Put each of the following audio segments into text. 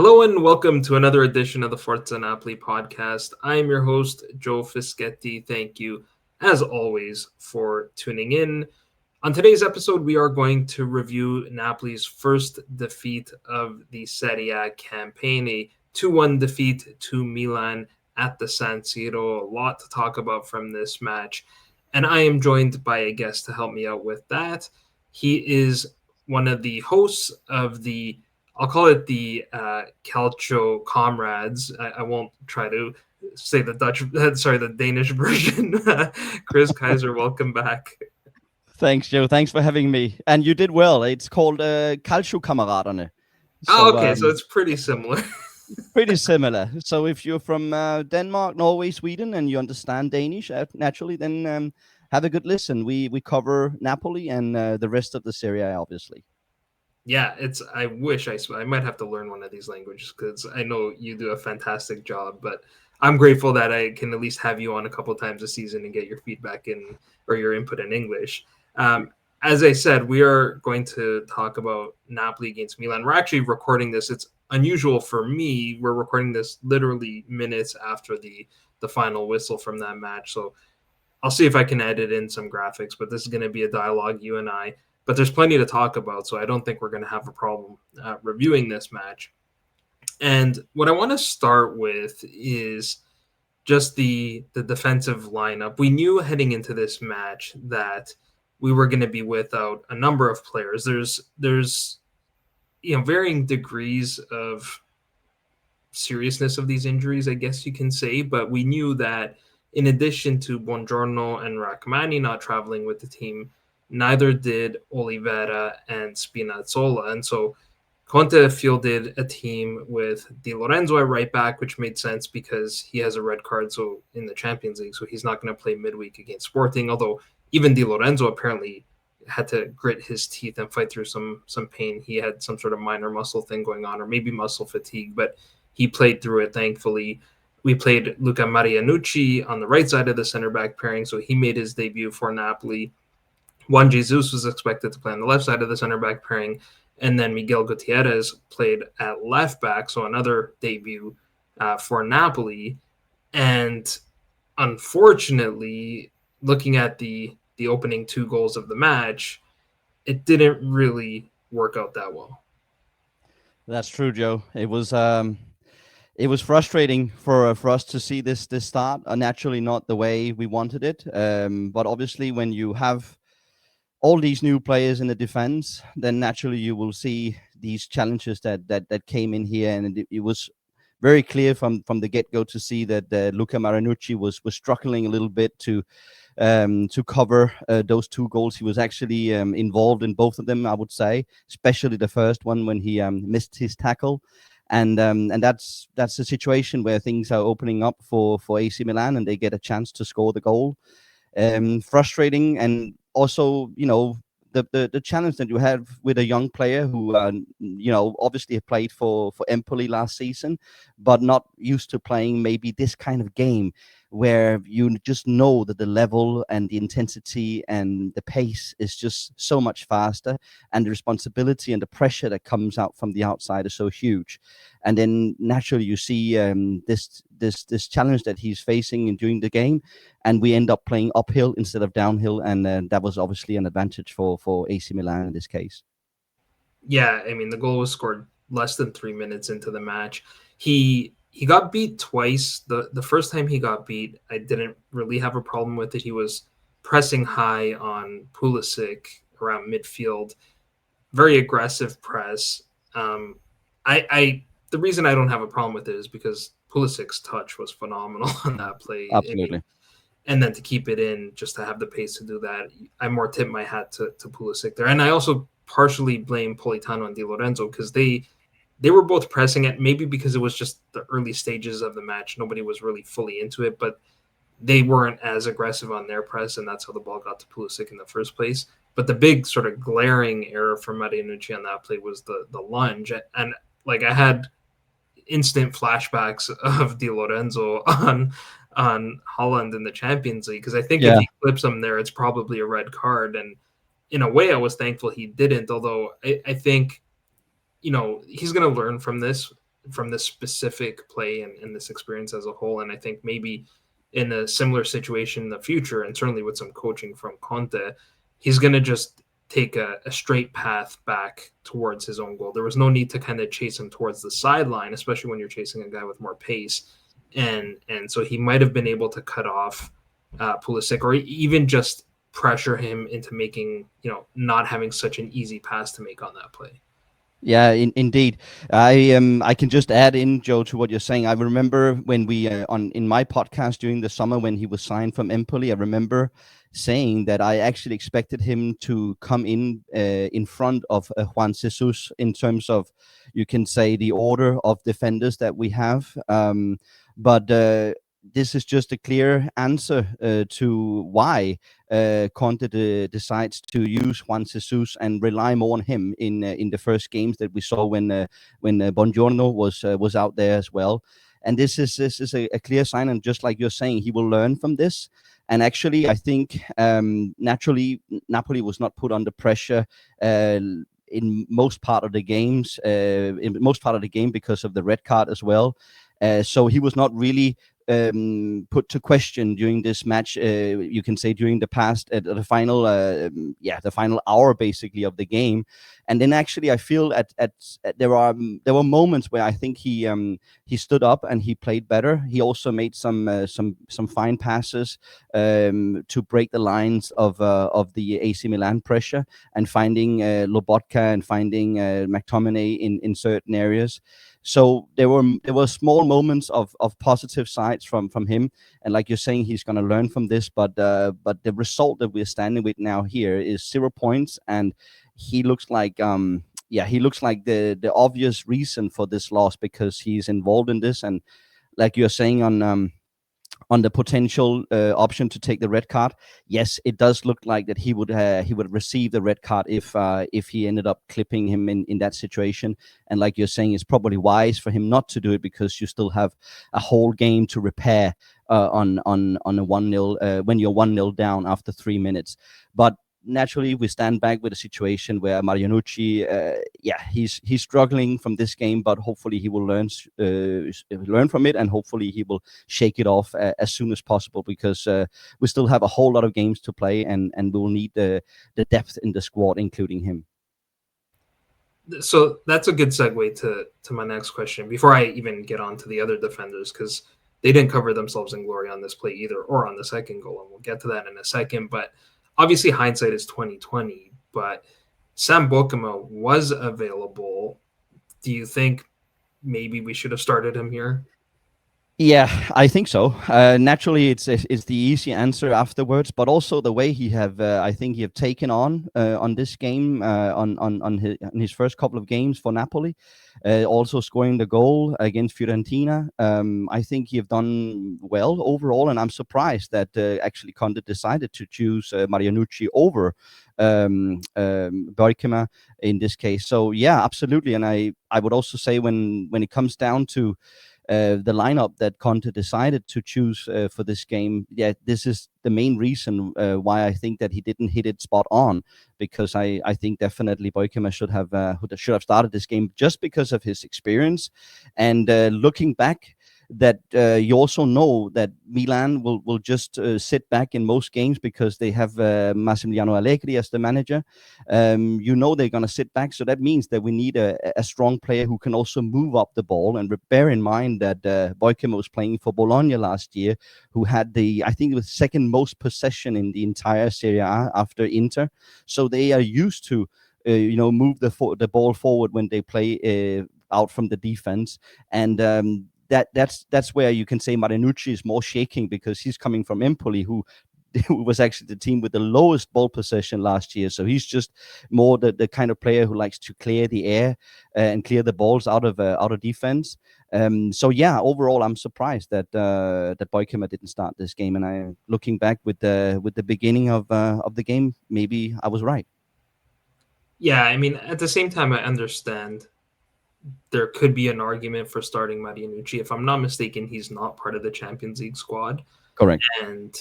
Hello and welcome to another edition of the Forza Napoli podcast. I am your host, Joe Fischetti. Thank you, as always, for tuning in. On today's episode, we are going to review Napoli's first defeat of the Serie A campaign, a 2-1 defeat to Milan at the San Siro. A lot to talk about from this match, and I am joined by a guest to help me out with that. He is one of the hosts of the I'll call it the Calcio Comrades. I won't try to say the Danish version. Chris Kaiser, welcome back. Thanks, Joe. Thanks for having me. And you did well. It's called Calcio-kammeraterne. Okay, so it's pretty similar. Pretty similar. So if you're from Denmark, Norway, Sweden, and you understand Danish, naturally, then have a good listen. We cover Napoli and the rest of the Serie A, obviously. Yeah, I wish I might have to learn one of these languages because I know you do a fantastic job, but I'm grateful that I can at least have you on a couple times a season and get your feedback or your input in English. As I said, we are going to talk about Napoli against Milan. We're actually recording this. It's unusual for me. We're recording this literally minutes after the final whistle from that match. So I'll see if I can edit in some graphics, but this is going to be a dialogue, you and I. But there's plenty to talk about, so I don't think we're going to have a problem reviewing this match. And what I want to start with is just the defensive lineup. We knew heading into this match that we were going to be without a number of players. There's varying degrees of seriousness of these injuries, I guess you can say, but we knew that in addition to Buongiorno and Rachmani not traveling with the team, neither did Oliveira and Spinazzola. And so Conte fielded a team with Di Lorenzo at right back, which made sense because he has a red card in the Champions League, so he's not going to play midweek against Sporting, although even Di Lorenzo apparently had to grit his teeth and fight through some pain. He had some sort of minor muscle thing going on, or maybe muscle fatigue, but he played through it, thankfully. We played Luca Marianucci on the right side of the center-back pairing, so he made his debut for Napoli. Juan Jesus was expected to play on the left side of the center-back pairing, and then Miguel Gutierrez played at left back, so another debut for Napoli. And unfortunately, looking at the opening two goals of the match, it didn't really work out that well. That's true, Joe. It was frustrating for us to see this start. Naturally, not the way we wanted it. But obviously, when you have all these new players in the defense, then naturally you will see these challenges that came in here, and it was very clear from the get-go to see that Luca Marianucci was struggling a little bit to cover those two goals. He was actually involved in both of them, I would say, especially the first one when he missed his tackle. And that's a situation where things are opening up for AC Milan, and they get a chance to score the goal. Frustrating, and also, the challenge that you have with a young player who, obviously played for Empoli last season, but not used to playing maybe this kind of game where you just know that the level and the intensity and the pace is just so much faster, and the responsibility and the pressure that comes out from the outside is so huge. And then naturally you see this challenge that he's facing during the game, and we end up playing uphill instead of downhill, and that was obviously an advantage for AC Milan in this case. Yeah, I mean, the goal was scored less than 3 minutes into the match. He got beat twice. The first time he got beat, I didn't really have a problem with it. He was pressing high on Pulisic around midfield, very aggressive press. The reason I don't have a problem with it is because Pulisic's touch was phenomenal on that play. Absolutely. I mean, and then to keep it in, just to have the pace to do that, I more tip my hat to Pulisic there. And I also partially blame Politano and Di Lorenzo because they were both pressing it, maybe because it was just the early stages of the match. Nobody was really fully into it, but they weren't as aggressive on their press, and that's how the ball got to Pulisic in the first place. But the big sort of glaring error for Marianucci on that play was the lunge. And like, I had instant flashbacks of Di Lorenzo on Holland in the Champions League, because I think if he clips him there, it's probably a red card. And in a way, I was thankful he didn't, although I think, he's going to learn from this. from this specific play and this experience as a whole. And I think maybe in a similar situation in the future, and certainly with some coaching from Conte, he's going to just take a straight path back towards his own goal. There was no need to kind of chase him towards the sideline, especially when you're chasing a guy with more pace. And so he might have been able to cut off Pulisic, or even just pressure him into making, not having such an easy pass to make on that play. Yeah, indeed. I can just add in, Joe, to what you're saying. I remember when we in my podcast during the summer when he was signed from Empoli. I remember saying that I actually expected him to come in front of Juan Jesus in terms of, you can say, the order of defenders that we have. But this is just a clear answer to why Conte decides to use Juan Jesus and rely more on him in the first games that we saw when Buongiorno was out there as well. And this is a clear sign, and just like you're saying, he will learn from this. And actually, I think naturally Napoli was not put under pressure in most part of the games, in most part of the game because of the red card as well. So he was not really put to question during this match. You can say during the past, the final, the final hour basically of the game. And then actually, I feel there were moments where I think he stood up and he played better. He also made some fine passes to break the lines of the AC Milan pressure, and finding Lobotka and finding McTominay in certain areas. So there were small moments of positive sides from him, and like you're saying, he's going to learn from this. But the result that we're standing with now here is 0 points, and he looks like he looks like the obvious reason for this loss, because he's involved in this. And like you're saying on the potential option to take the red card, yes, it does look like that he would receive the red card if he ended up clipping him in that situation. And like you're saying, it's probably wise for him not to do it, because you still have a whole game to repair on a 1-0 when you're 1-0 down after 3 minutes. But naturally, we stand back with a situation where Marianucci, he's struggling from this game, but hopefully he will learn from it, and hopefully he will shake it off as soon as possible, because we still have a whole lot of games to play, and we will need the depth in the squad, including him. So that's a good segue to my next question before I even get on to the other defenders, because they didn't cover themselves in glory on this play either, or on the second goal, and we'll get to that in a second. But obviously hindsight is 2020, but Sam Beukema was available. Do you think maybe we should have started him here? Yeah, I think so. Naturally, it's the easy answer afterwards, but also the way I think he have taken on this game on his first couple of games for Napoli, also scoring the goal against Fiorentina. I think he have done well overall, and I'm surprised that actually Conte decided to choose Marianucci over Beukema in this case. So yeah, absolutely. And I would also say when it comes down to the lineup that Conte decided to choose for this game, this is the main reason why I think that he didn't hit it spot on, because I think definitely Beukema should have started this game, just because of his experience. And looking back, that you also know that Milan will just sit back in most games, because they have Massimiliano Allegri as the manager. They're going to sit back, so that means that we need a strong player who can also move up the ball. And bear in mind that Beukema was playing for Bologna last year, who had I think it was second most possession in the entire Serie A after Inter. So they are used to move the ball forward when they play out from the defense. And that's where you can say Marianucci is more shaking, because he's coming from Empoli, who was actually the team with the lowest ball possession last year. So he's just more the kind of player who likes to clear the air and clear the balls out of defense. So yeah, overall, I'm surprised that Beukema didn't start this game. And looking back with the beginning of the game, maybe I was right. Yeah, I mean, at the same time, I understand there could be an argument for starting Marianucci. If I'm not mistaken, he's not part of the Champions League squad. Correct. And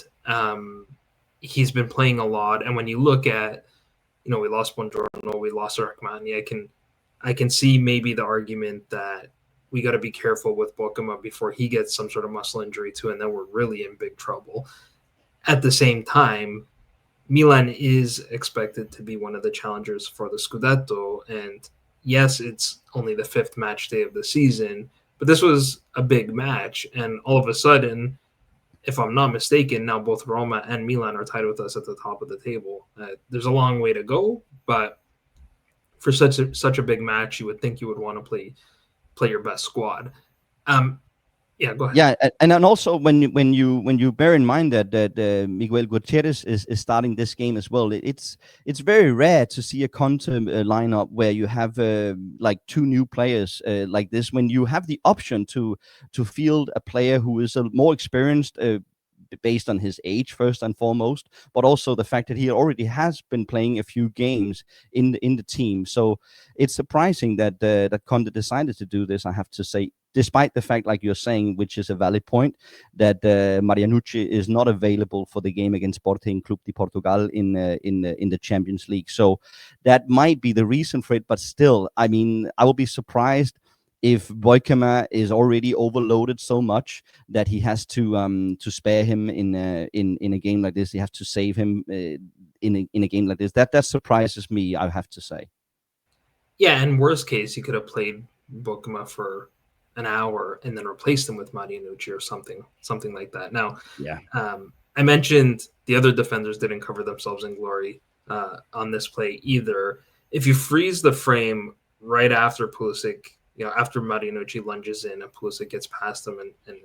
he's been playing a lot. And when you look at, we lost Buongiorno, we lost Rachmani, I can see maybe the argument that we got to be careful with Beukema before he gets some sort of muscle injury too, and then we're really in big trouble. At the same time, Milan is expected to be one of the challengers for the Scudetto, and yes, it's only the fifth match day of the season, but this was a big match, and all of a sudden, if I'm not mistaken, now both Roma and Milan are tied with us at the top of the table. There's a long way to go, but for such a big match, you would think you would want to play your best squad. Yeah, go ahead. Yeah, and then also when you bear in mind that Miguel Gutierrez is starting this game as well, it's very rare to see a Conte lineup where you have like two new players like this. When you have the option to field a player who is a more experienced. Based on his age, first and foremost, but also the fact that he already has been playing a few games in the team. So it's surprising that that Conte decided to do this. I have to say, despite the fact, like you're saying, which is a valid point, that Marianucci is not available for the game against Sporting Club de Portugal in the Champions League. So that might be the reason for it. But still, I mean, I will be surprised if Beukema is already overloaded so much that he has to spare him in a game like this. He has to save him in a game like this. That surprises me, I have to say. Yeah, and worst case, he could have played Beukema for an hour and then replaced him with Marianucci or something like that. Now, Yeah, I mentioned the other defenders didn't cover themselves in glory on this play either. If you freeze the frame right after Pulisic, after Marianucci lunges in and Pulisic gets past him and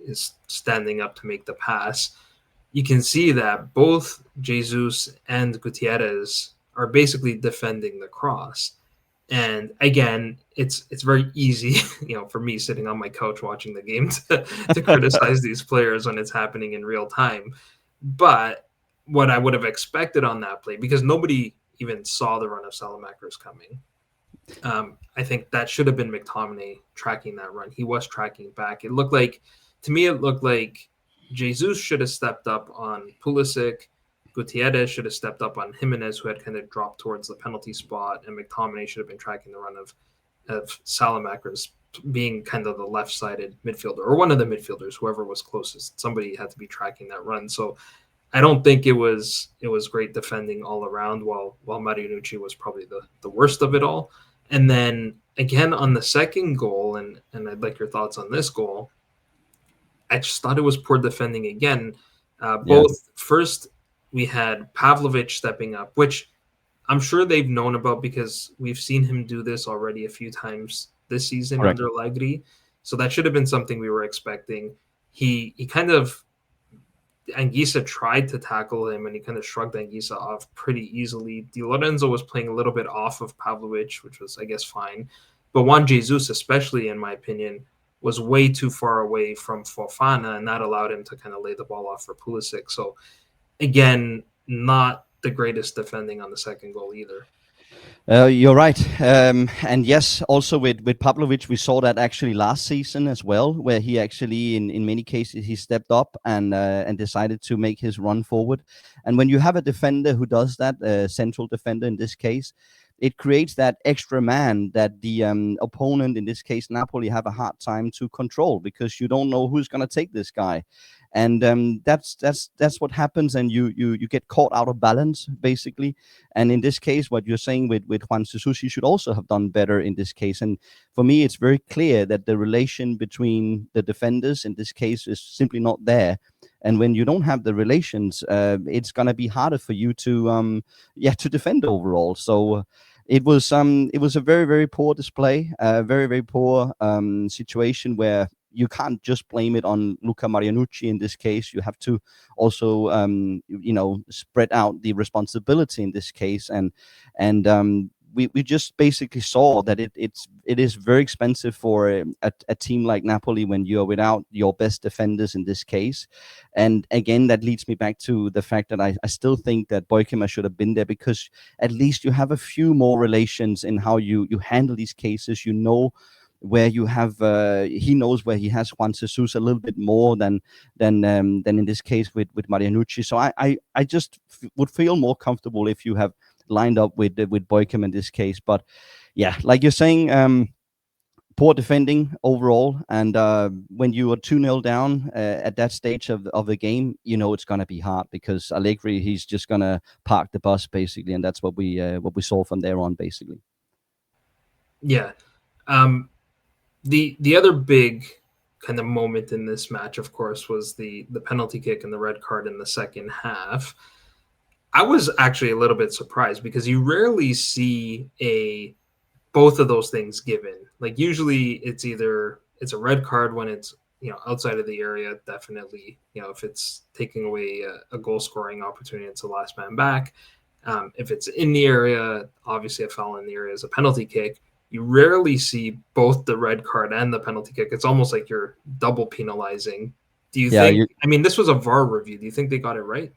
is standing up to make the pass, you can see that both Jesus and Gutierrez are basically defending the cross. And again, it's very easy, for me sitting on my couch watching the game to criticize these players when it's happening in real time. But what I would have expected on that play, because nobody even saw the run of Salamakers coming, I think that should have been McTominay tracking that run. He was tracking back. To me, it looked like Jesus should have stepped up on Pulisic. Gutierrez should have stepped up on Jimenez, who had kind of dropped towards the penalty spot, and McTominay should have been tracking the run of Salamakers, being kind of the left-sided midfielder, or one of the midfielders, whoever was closest. Somebody had to be tracking that run. So I don't think it was great defending all around, while Marianucci was probably the worst of it all. And then again on the second goal, and I'd like your thoughts on this goal. I just thought it was poor defending again. Both first we had Pavlovic stepping up, which I'm sure they've known about because we've seen him do this already a few times this season. Correct. Under Allegri. So that should have been something we were expecting. He kind of, Anguissa tried to tackle him and he kind of shrugged Anguissa off pretty easily. Di Lorenzo was playing a little bit off of Pavlovic, which was, I guess, fine. But Juan Jesus, especially in my opinion, was way too far away from Fofana, and that allowed him to kind of lay the ball off for Pulisic. So again, not the greatest defending on the second goal either. You're right. And yes, also with Pavlovic, we saw that actually last season as well, where he actually, in many cases, he stepped up and decided to make his run forward. And when you have a defender who does that, a central defender in this case, it creates that extra man that the opponent, in this case Napoli, have a hard time to control, because you don't know who's going to take this guy. And that's what happens, and you get caught out of balance, basically. And in this case, what you're saying with Juan Jesus, he should also have done better in this case. And for me, it's very clear that the relation between the defenders in this case is simply not there. And when you don't have the relations, it's going to be harder for you to defend overall. So it was a very, very poor display, very, very poor situation where you can't just blame it on Luca Marianucci in this case. You have to also, spread out the responsibility in this case. And we just basically saw that it is very expensive for a team like Napoli when you're without your best defenders in this case. And again, that leads me back to the fact that I still think that Beukema should have been there, because at least you have a few more relations in how you handle these cases. Where you have he knows where he has Juan Jesus a little bit more than in this case with Marianucci. So I just would feel more comfortable if you have lined up with Beukema in this case. But yeah, like you're saying, poor defending overall. And when you are 2-0 down at that stage of the game, you know it's going to be hard because Allegri, he's just going to park the bus basically, and that's what we saw from there on basically. Yeah. The other big kind of moment in this match, of course, was the penalty kick and the red card in the second half. I was actually a little bit surprised because you rarely see both of those things given. Like usually it's either it's a red card when it's outside of the area, definitely. If it's taking away a goal scoring opportunity, it's the last man back. If it's in the area, obviously a foul in the area is a penalty kick. You rarely see both the red card and the penalty kick. It's almost like you're double penalizing. Do you Yeah, think? I mean, this was a VAR review. Do you think they got it right?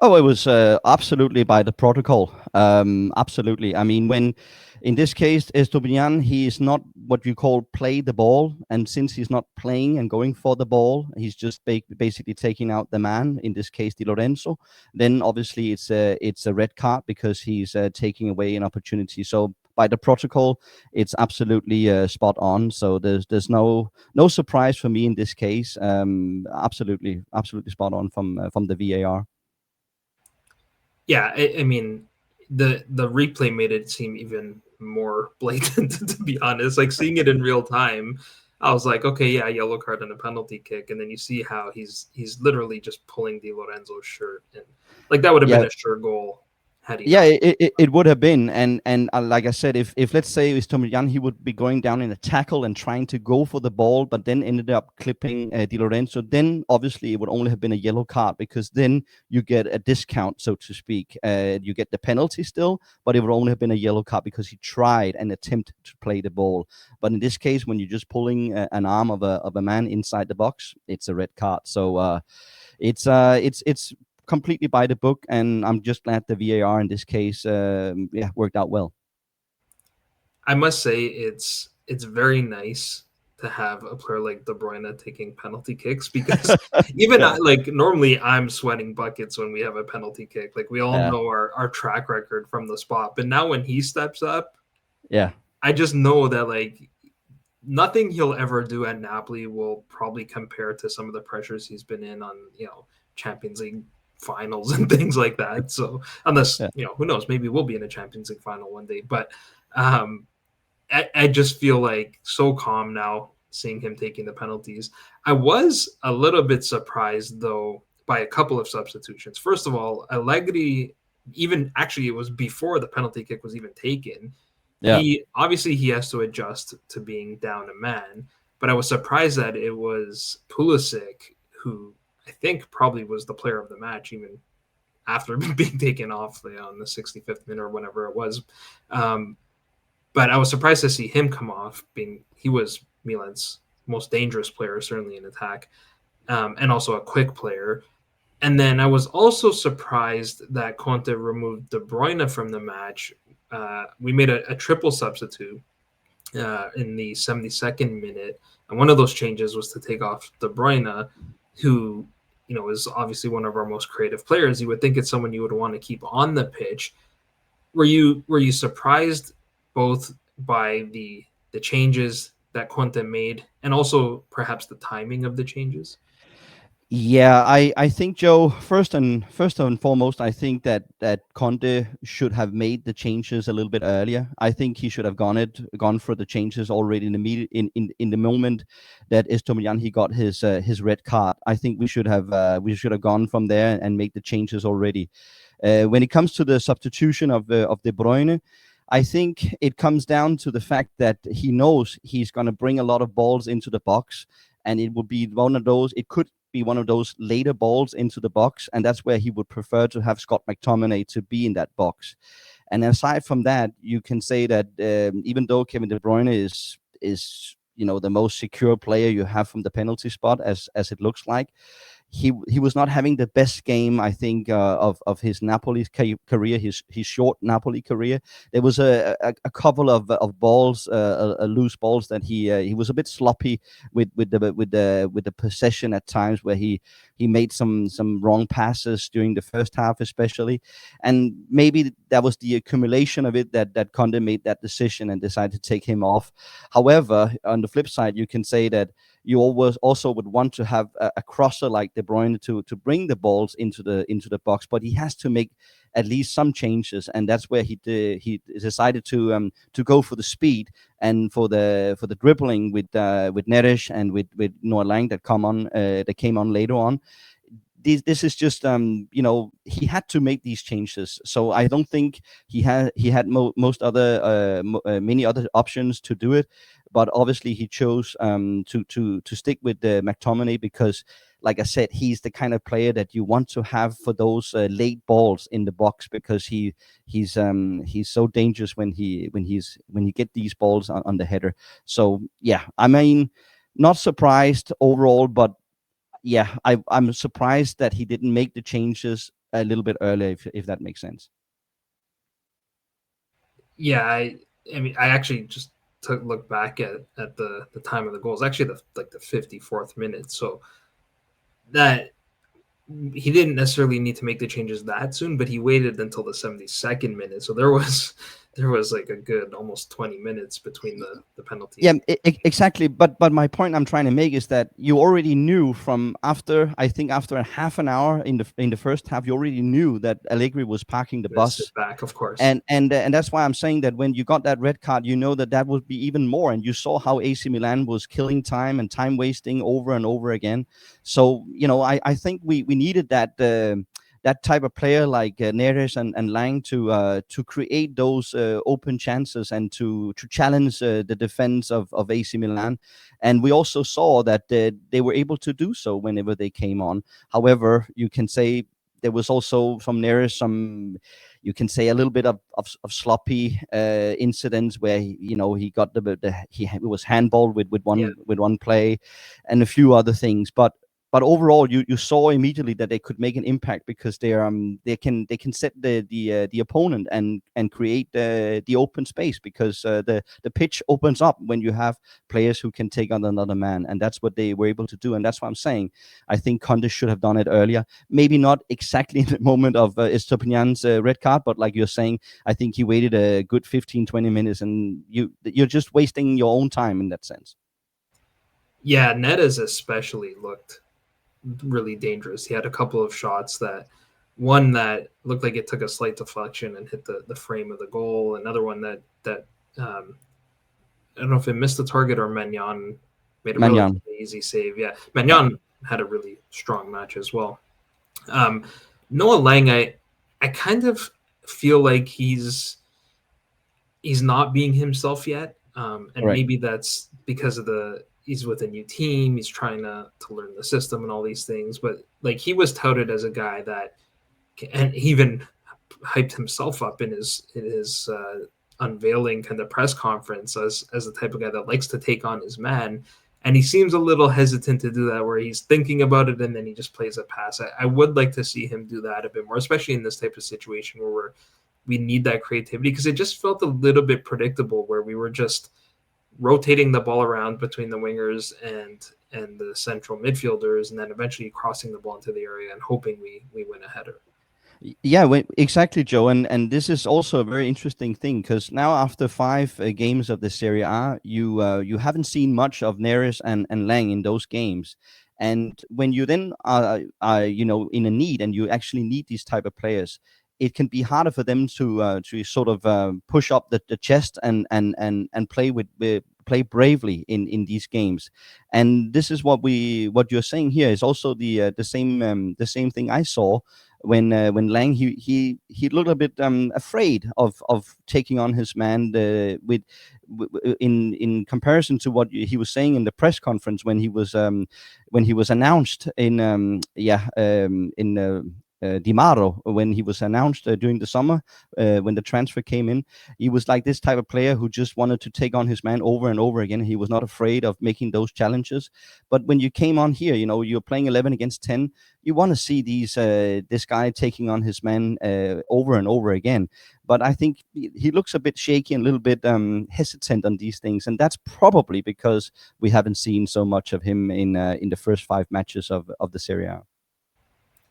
Oh, it was absolutely by the protocol. Absolutely. I mean, when in this case, Estupiñán, he is not what you call play the ball. And since he's not playing and going for the ball, he's just basically taking out the man, in this case, Di Lorenzo. Then obviously it's a red card because he's taking away an opportunity. So by the protocol, it's absolutely spot on. So there's no surprise for me in this case. Absolutely spot on from the VAR. Yeah, I mean, the replay made it seem even more blatant, to be honest. Like seeing it in real time, I was like, okay, yeah, yellow card and a penalty kick, and then you see how he's literally just pulling Di Lorenzo's shirt, and like that would have been a sure goal had he Yeah, not. it would have been, and like I said, if let's say it was Estupiñán, he would be going down in a tackle and trying to go for the ball, but then ended up clipping Di Lorenzo. Then obviously it would only have been a yellow card because then you get a discount, so to speak. You get the penalty still, but it would only have been a yellow card because he tried and attempted to play the ball. But in this case, when you're just pulling an arm of a man inside the box, it's a red card. So it's completely by the book, and I'm just glad the VAR in this case, worked out well. I must say it's very nice to have a player like De Bruyne taking penalty kicks because even like normally I'm sweating buckets when we have a penalty kick. Like we all know our track record from the spot, but now when he steps up, I just know that like nothing he'll ever do at Napoli will probably compare to some of the pressures he's been in on Champions League finals and things like that. So unless who knows, maybe we'll be in a Champions League final one day, but I just feel like so calm now seeing him taking the penalties. I was a little bit surprised though by a couple of substitutions. First of all, Allegri, even actually it was before the penalty kick was even taken. He has to adjust to being down a man, but I was surprised that it was Pulisic who I think probably was the player of the match even after being taken off on the 65th minute or whenever it was. But I was surprised to see him come off, being he was Milan's most dangerous player, certainly in attack, and also a quick player. And then I was also surprised that Conte removed De Bruyne from the match. We made a triple substitute in the 72nd minute, and one of those changes was to take off De Bruyne, who is obviously one of our most creative players. You would think it's someone you would want to keep on the pitch. Were you surprised both by the changes that Conte made and also perhaps the timing of the changes? Yeah, I think, Joe, first and foremost, I think that Conte should have made the changes a little bit earlier. I think he should have gone for the changes already in the moment that Estupiñán he got his red card. I think we should have gone from there and made the changes already. When it comes to the substitution of De Bruyne, I think it comes down to the fact that he knows he's going to bring a lot of balls into the box, and it would be one of those. It could be one of those later balls into the box, and that's where he would prefer to have Scott McTominay to be in that box. And aside from that, you can say that even though Kevin De Bruyne is the most secure player you have from the penalty spot, as it looks like, he was not having the best game, I think, of his Napoli career, his short Napoli career. There was a couple of balls, loose balls that he was a bit sloppy with the possession at times, where he made some wrong passes during the first half, especially, and maybe that was the accumulation of it that Conte made that decision and decided to take him off. However, on the flip side, you can say that you always also would want to have a crosser like De Bruyne to bring the balls into the box, but he has to make at least some changes, and that's where he decided to go for the speed and for the dribbling with Neres and with Noah Lang that came on later on. This is just he had to make these changes, so I don't think he had most other many other options to do it, but obviously he chose to stick with the McTominay because, like I said, he's the kind of player that you want to have for those late balls in the box, because he's so dangerous when he get these balls on the header. So yeah, I mean, not surprised overall, but yeah, I'm surprised that he didn't make the changes a little bit earlier, if that makes sense. Yeah, I mean, I actually just took look back at the time of the goal. It's actually the 54th minute. So that he didn't necessarily need to make the changes that soon, but he waited until the 72nd minute. So there was like a good almost 20 minutes between the penalty. Yeah, exactly. But my point I'm trying to make is that you already knew from after, I think after a half an hour in the first half, you already knew that Allegri was parking the bus. Sit back, of course. And that's why I'm saying that when you got that red card, you know that would be even more. And you saw how AC Milan was killing time and time wasting over and over again. So I think we needed that type of player like Neres and Lang to create those open chances and to challenge the defense of AC Milan. And we also saw that they were able to do so whenever they came on. However, you can say there was also from Neres you can say a little bit of sloppy incidents where he got he was handballed with one play and a few other things, but overall, you saw immediately that they could make an impact because they can set the opponent and create the open space, because the pitch opens up when you have players who can take on another man, and that's what they were able to do. And that's what I'm saying. I think Conte should have done it earlier. Maybe not exactly in the moment of Estopinian's red card, but like you're saying, I think he waited a good 15-20 minutes, and you're just wasting your own time in that sense. Yeah, Neres especially looked really dangerous. He had a couple of shots one that looked like it took a slight deflection and hit the frame of the goal. Another one that I don't know if it missed the target or Maignan made a relatively easy save. Yeah, Maignan had a really strong match as well. Noah Lang, I kind of feel like he's not being himself yet, and maybe that's because of he's with a new team. He's trying to learn the system and all these things. But like, he was touted as a guy that, and he even hyped himself up in his unveiling kind of press conference as the type of guy that likes to take on his man. And he seems a little hesitant to do that, where he's thinking about it and then he just plays a pass. I would like to see him do that a bit more, especially in this type of situation where we need that creativity, because it just felt a little bit predictable, where we were just rotating the ball around between the wingers and the central midfielders, and then eventually crossing the ball into the area and hoping we win a header. Yeah, exactly, Joe. And this is also a very interesting thing, because now after 5 games of the Serie A, you haven't seen much of Neres and Lang in those games. And when you then are in a need, and you actually need these type of players, it can be harder for them to sort of push up the chest and play bravely in these games. And this is what you're saying here is also the same thing I saw when Lang he looked a bit afraid of taking on his man in comparison to what he was saying in the press conference when he was announced in Di Mauro when he was announced during the summer, when the transfer came in. He was like this type of player who just wanted to take on his man over and over again. He was not afraid of making those challenges. But when you came on here, you're playing 11 against 10. You want to see this guy taking on his man over and over again. But I think he looks a bit shaky and a little bit hesitant on these things, and that's probably because we haven't seen so much of him in the first 5 matches of the Serie A.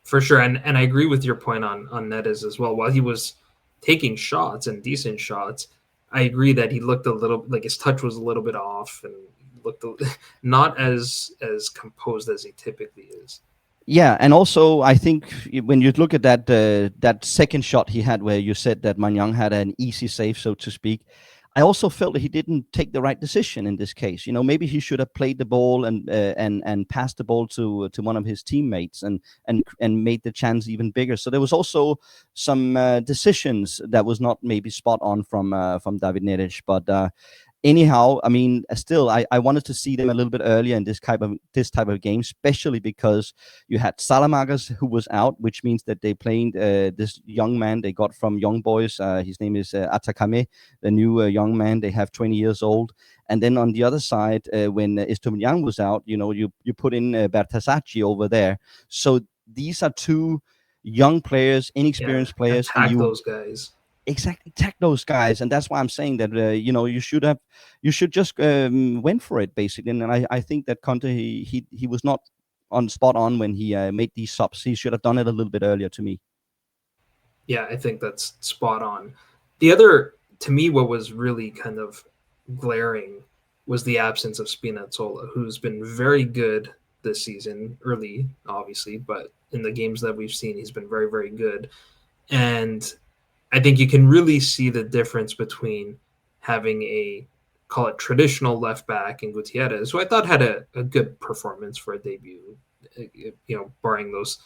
For sure, and I agree with your point on Neres as well. While he was taking shots and decent shots, I agree that he looked a little like his touch was a little bit off and looked not as composed as he typically is. Yeah, and also I think when you look at that second shot he had, where you said that Magnan had an easy save, so to speak, I also felt that he didn't take the right decision in this case. Maybe he should have played the ball and passed the ball to one of his teammates and made the chance even bigger. So there was also some decisions that was not maybe spot on from David Neres, but. Anyhow, I mean, still, I wanted to see them a little bit earlier in this type of game, especially because you had Salamagas who was out, which means that they played this young man they got from Young Boys. His name is Atakame, the new young man. They have 20 years old. And then on the other side, when Estomyan was out, you put in Bertasacci over there. So these are two young players, inexperienced players, and Attack those guys. exactly attack those guys, and that's why I'm saying that you should just went for it basically. And I think that Conte he was not on spot on when he made these subs. He should have done it a little bit earlier to me. Yeah, I think that's spot on. The other, to me, what was really kind of glaring was the absence of Spinazzola, who's been very good this season, early, obviously, but in the games that we've seen, he's been very, very good. And I think you can really see the difference between having a, call it, traditional left back in Gutierrez, who I thought had a good performance for a debut, barring those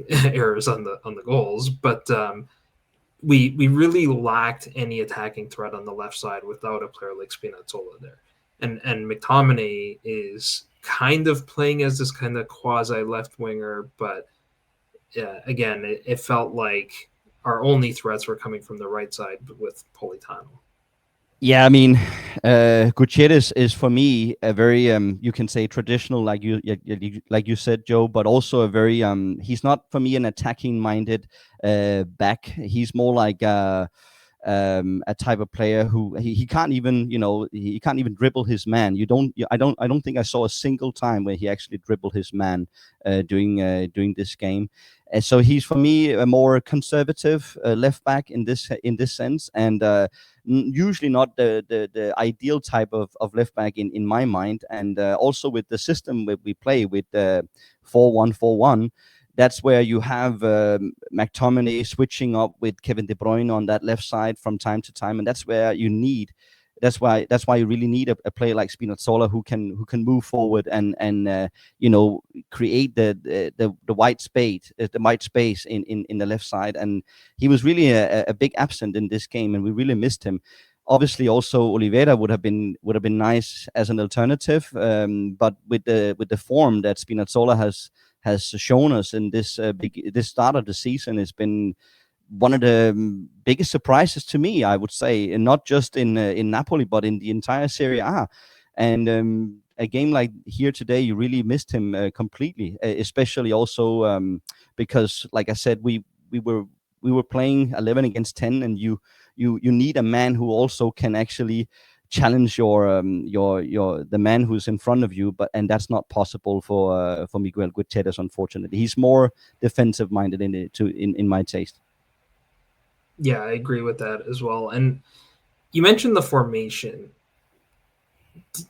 errors on the goals, but we really lacked any attacking threat on the left side without a player like Spinazzola there, and McTominay is kind of playing as this kind of quasi left winger, but again, it felt like our only threats were coming from the right side with Politano. Yeah, I mean, Gutierrez is for me a very you can say traditional, like you said, Joe, but also a very he's not for me an attacking minded back. He's more like a type of player who he can't even he can't even dribble his man. I don't think I saw a single time where he actually dribbled his man during this game. So he's for me a more conservative left back in this sense, and usually not the ideal type of left back in my mind. And also with the system that we play with 4-1-4-1, that's where you have McTominay switching up with Kevin De Bruyne on that left side from time to time, and that's where you need. That's why you really need a player like Spinazzola who can move forward and create the white space in the left side. And he was really a big absent in this game, and we really missed him. Obviously, also Oliveira would have been nice as an alternative, but with the form that Spinazzola has shown us in this start of the season, has been one of the biggest surprises to me, I would say, and not just in Napoli, but in the entire Serie A. And a game like here today, you really missed him completely, especially also because, like I said, we were playing 11 against 10, and you need a man who also can actually challenge the man who's in front of you, and that's not possible for Miguel Gutierrez, unfortunately. He's more defensive minded in my taste. Yeah, I agree with that as well. And you mentioned the formation.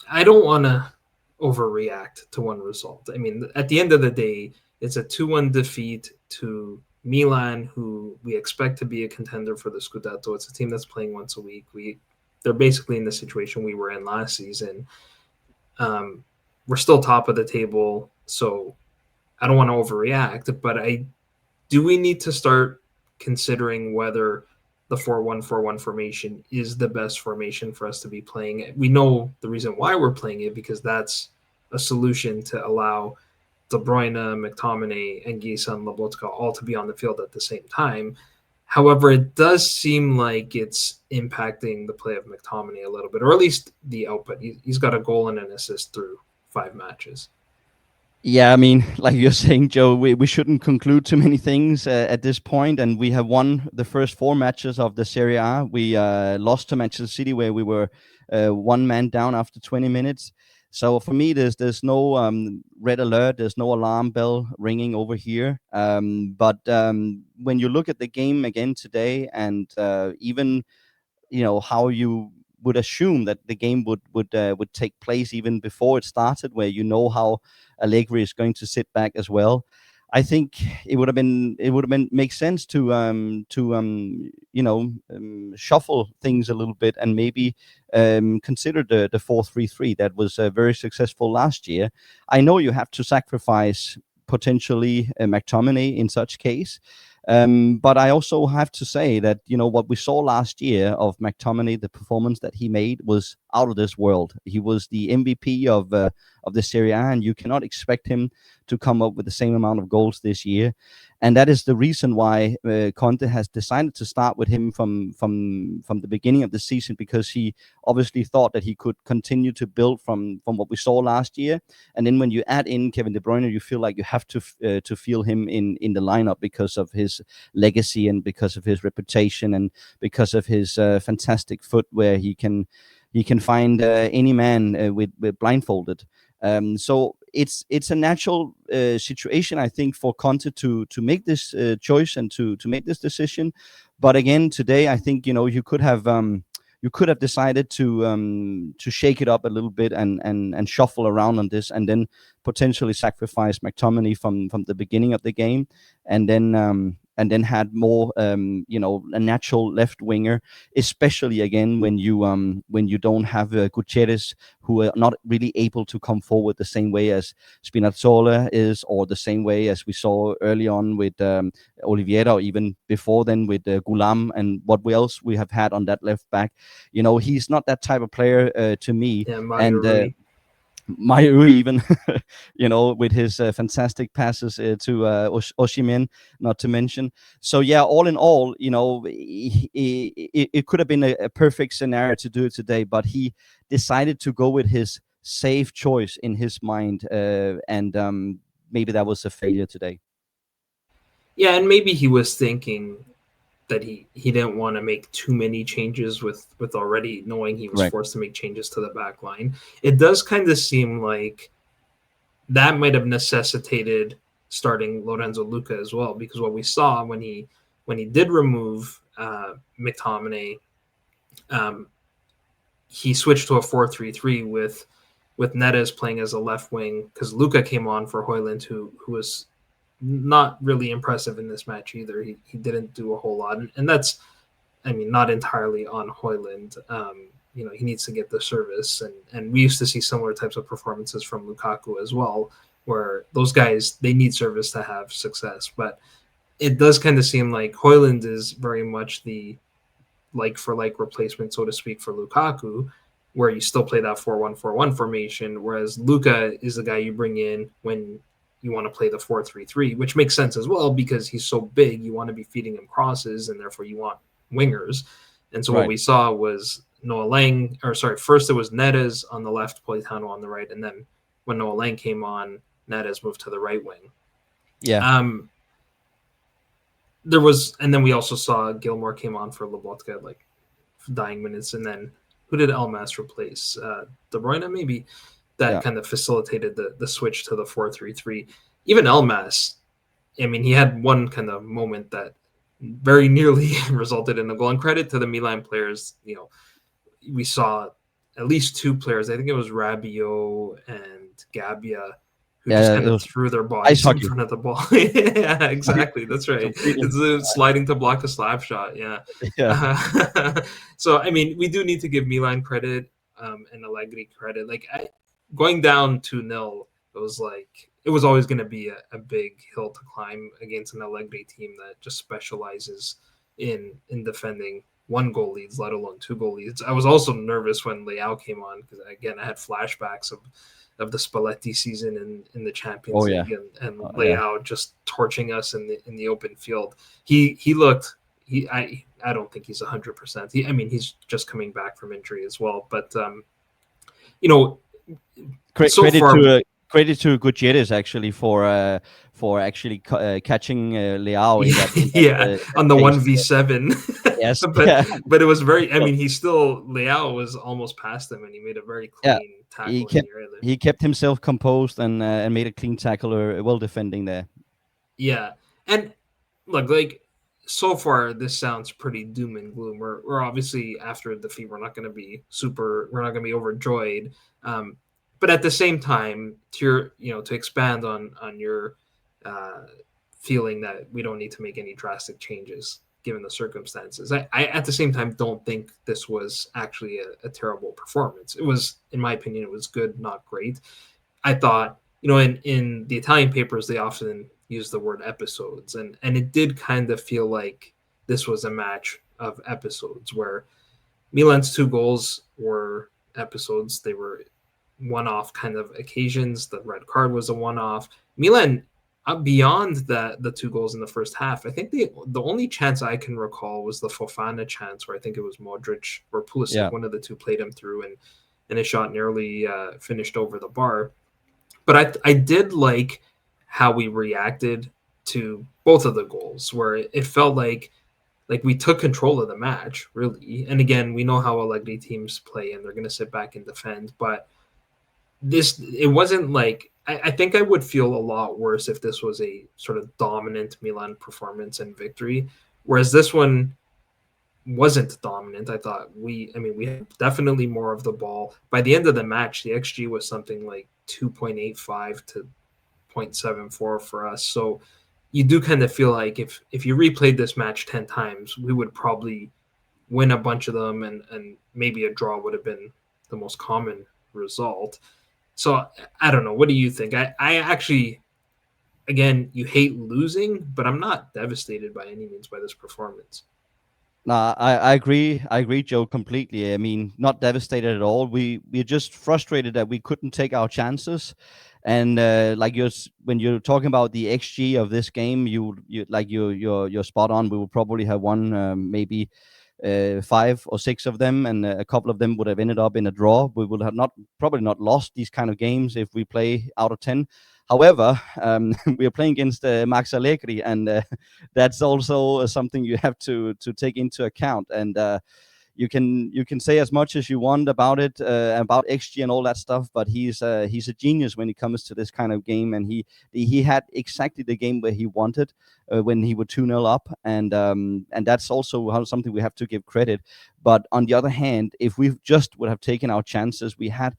I don't want to overreact to one result. I mean, at the end of the day, it's a 2-1 defeat to Milan, who we expect to be a contender for the Scudetto. It's a team that's playing once a week. They're basically in the situation we were in last season. We're still top of the table, so I don't want to overreact, but do we need to start considering whether the 4-1-4-1 formation is the best formation for us to be playing? We know the reason why we're playing it, because that's a solution to allow De Bruyne, McTominay, and Gisa and Lobotka all to be on the field at the same time. However, it does seem like it's impacting the play of McTominay a little bit, or at least the output. He's got a goal and an assist through 5 matches. Yeah, I mean, like you're saying, Joe, we shouldn't conclude too many things at this point, and we have won the first 4 matches of the Serie A. We lost to Manchester City, where we were one man down after 20 minutes. So for me, there's no red alert, there's no alarm bell ringing over here. But when you look at the game again today, and even how you would assume that the game would take place even before it started, where how Allegri is going to sit back as well. I think it would have been make sense to shuffle things a little bit, and maybe consider the 4-3-3 that was very successful last year. I know you have to sacrifice potentially McTominay in such case, but I also have to say that what we saw last year of McTominay, the performance that he made was out of this world. He was the MVP of the Serie A, and you cannot expect him to come up with the same amount of goals this year. And that is the reason why Conte has decided to start with him from the beginning of the season, because he obviously thought that he could continue to build from what we saw last year. And then when you add in Kevin De Bruyne, you feel like you have to feel him in the lineup because of his legacy and because of his reputation and because of his fantastic foot, where he can find any man with blindfolded. So it's a natural situation, I think, for Conte to make this choice and to make this decision. But again, today I think you could have decided to shake it up a little bit and shuffle around on this, and then potentially sacrifice McTominay from the beginning of the game, and then had more a natural left winger, especially again when you don't have Gutierrez, who are not really able to come forward the same way as Spinazzola is, or the same way as we saw early on with Oliveira, or even before then with Gulam, and what else we have had on that left back. He's not that type of player to me. Yeah, Mario And Rui. Mayu even, with his fantastic passes to Oshimen, not to mention. So yeah, all in all, it could have been a perfect scenario to do it today, but he decided to go with his safe choice in his mind, and maybe that was a failure today. Yeah, and maybe he was thinking that he didn't want to make too many changes with already knowing he was Correct. forced to make changes to the back line. It does kind of seem like that might have necessitated starting Lorenzo Luca as well, because what we saw when he did remove McTominay, um, he switched to a 4-3-3 with Neres playing as a left wing, because Luca came on for Højlund, who was not really impressive in this match either. He didn't do a whole lot, and that's, I mean, not entirely on Højlund. He needs to get the service, and we used to see similar types of performances from Lukaku as well, where those guys, they need service to have success. But it does kind of seem like Højlund is very much the like for like replacement, so to speak, for Lukaku, where you still play that 4-1-4-1 formation, whereas Luka is the guy you bring in when you want to play the 4-3-3, which makes sense as well because he's so big. You want to be feeding him crosses, and therefore you want wingers. And so what Right. we saw was Noah Lang, or sorry, first it was Neres on the left, Politano on the right, and then when Noah Lang came on, Neres moved to the right wing. Yeah. There was, and then we also saw Gilmore came on for Lobotka like dying minutes, and then who did Elmas replace? De Bruyne, maybe. That Yeah. kind of facilitated the switch to the 4-3-3. Even Elmas, I mean, he had one kind of moment that very nearly resulted in a goal. And credit to the Milan players, we saw at least two players. I think it was Rabiot and Gabbia, who just Yeah. kind It of was threw their ice bodies in hockey. front of the ball. Yeah, exactly. That's right. Completely. It's sliding to block a slap shot. Yeah. Yeah. So, I mean, we do need to give Milan credit and Allegri credit. Like, going down 2-0, it was always going to be a big hill to climb against an Allegri team that just specializes in defending 1 goal leads, let alone 2 goal leads. I was also nervous when Leao came on because again I had flashbacks of the Spalletti season in the Oh Champions yeah, League and yeah. Leao just torching us in the open field. He looked I don't think he's 100%. I mean he's just coming back from injury as well, but you know so Credit far to Gutierrez actually for actually catching Leao in yeah, that yeah, that on the case. 1v7. Yes, but yeah, but it was very, I mean, he still, Leao was almost past him and he made a very yeah. clean He tackle in kept the area there. he kept himself composed and made a clean tackle, or well defending there. Yeah. And look, like so far this sounds pretty doom and gloom. We're obviously after a defeat, we're not gonna be overjoyed. Um, but at the same time, to expand on your uh, feeling that we don't need to make any drastic changes given the circumstances. I at the same time don't think this was actually a terrible performance. It was, in my opinion, it was good, not great. I thought, in the Italian papers, they often use the word episodes, and it did kind of feel like this was a match of episodes where Milan's 2 goals were episodes. They were one-off kind of occasions. The red card was a one-off. Milan, beyond the 2 goals in the first half, I think the only chance I can recall was the Fofana chance where I think it was Modric or Pulisic, Yeah, one of the two played him through, and his shot nearly finished over the bar. But I did like how we reacted to both of the goals, where it felt like we took control of the match, really. And again, we know how Allegri teams play, and they're going to sit back and defend. But it wasn't like I think I would feel a lot worse if this was a sort of dominant Milan performance and victory, whereas this one wasn't dominant. I mean, we had definitely more of the ball. By the end of the match, the XG was something like 2.85 to 0.74 for us. So you do kind of feel like if you replayed this match 10 times, we would probably win a bunch of them, and maybe a draw would have been the most common result. So I don't know. What do you think? I actually, again, you hate losing, but I'm not devastated by any means by this performance. no, I agree. I agree, Joe, completely. I mean, not devastated at all. We're just frustrated that we couldn't take our chances. And like when you're talking about the XG of this game, you're spot on. We will probably have won maybe 5 or 6 of them, and a couple of them would have ended up in a draw. We would have not probably not lost these kind of games if we play out of 10. However, we are playing against Max Allegri, and that's also something you have to take into account. And you can say as much as you want about it, about XG and all that stuff, but he's a genius when it comes to this kind of game, and he had exactly the game where he wanted when he was 2-0 up, and that's also something we have to give credit. But on the other hand, if we just would have taken our chances, we had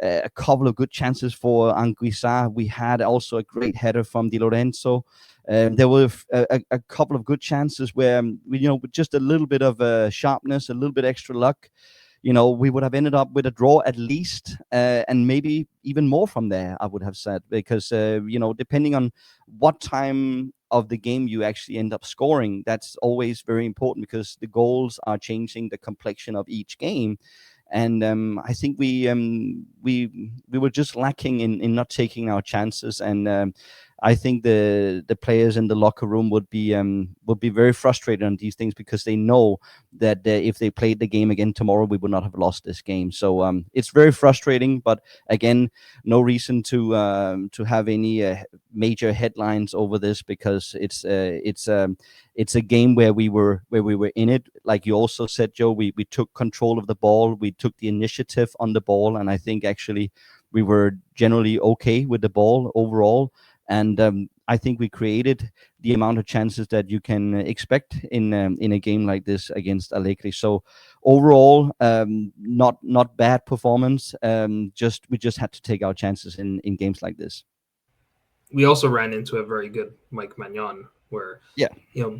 a couple of good chances for Anguissa. We had also a great header from Di Lorenzo. There were a couple of good chances where, with just a little bit of sharpness, a little bit extra luck, we would have ended up with a draw at least, and maybe even more from there, I would have said, because, depending on what time of the game you actually end up scoring, that's always very important because the goals are changing the complexion of each game. And I think we were just lacking in not taking our chances, and I think the players in the locker room would be very frustrated on these things because they know that if they played the game again tomorrow, we would not have lost this game. So it's very frustrating, but again, no reason to have any major headlines over this because it's a game where we were in it. Like you also said, Joe, we took control of the ball, we took the initiative on the ball, and I think actually we were generally okay with the ball overall. And I think we created the amount of chances that you can expect in a game like this against Allegri. So overall, not bad performance. We just had to take our chances in games like this. We also ran into a very good Mike Magnon, where Yeah,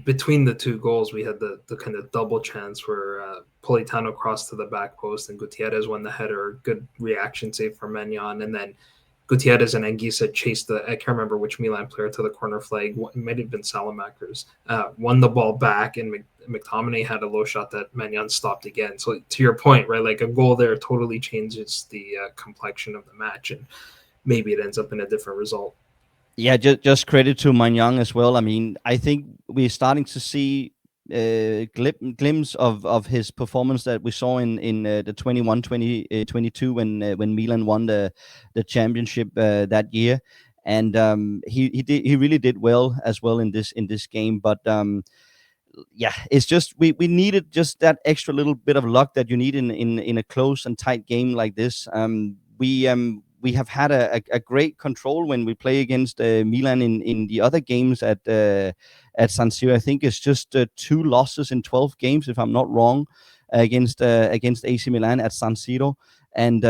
between the 2 goals, we had the kind of double chance where Politano crossed to the back post and Gutierrez won the header. Good reaction save for Magnon, and then Gutierrez and Anguissa chased I can't remember which Milan player to the corner flag. It might have been Salamackers. Won the ball back, and McTominay had a low shot that Magnan stopped again. So to your point, right, like a goal there totally changes the complexion of the match, and maybe it ends up in a different result. Yeah, just credit to Magnan as well. I mean, I think we're starting to see glimpse of his performance that we saw in the 21-22 when Milan won the championship that year, and he really did well as well in this game. But yeah, it's just we needed just that extra little bit of luck that you need in a close and tight game like this. We have had a great control when we play against Milan in the other games at San Siro. I think it's just 2 losses in 12 games, if I'm not wrong, against AC Milan at San Siro, and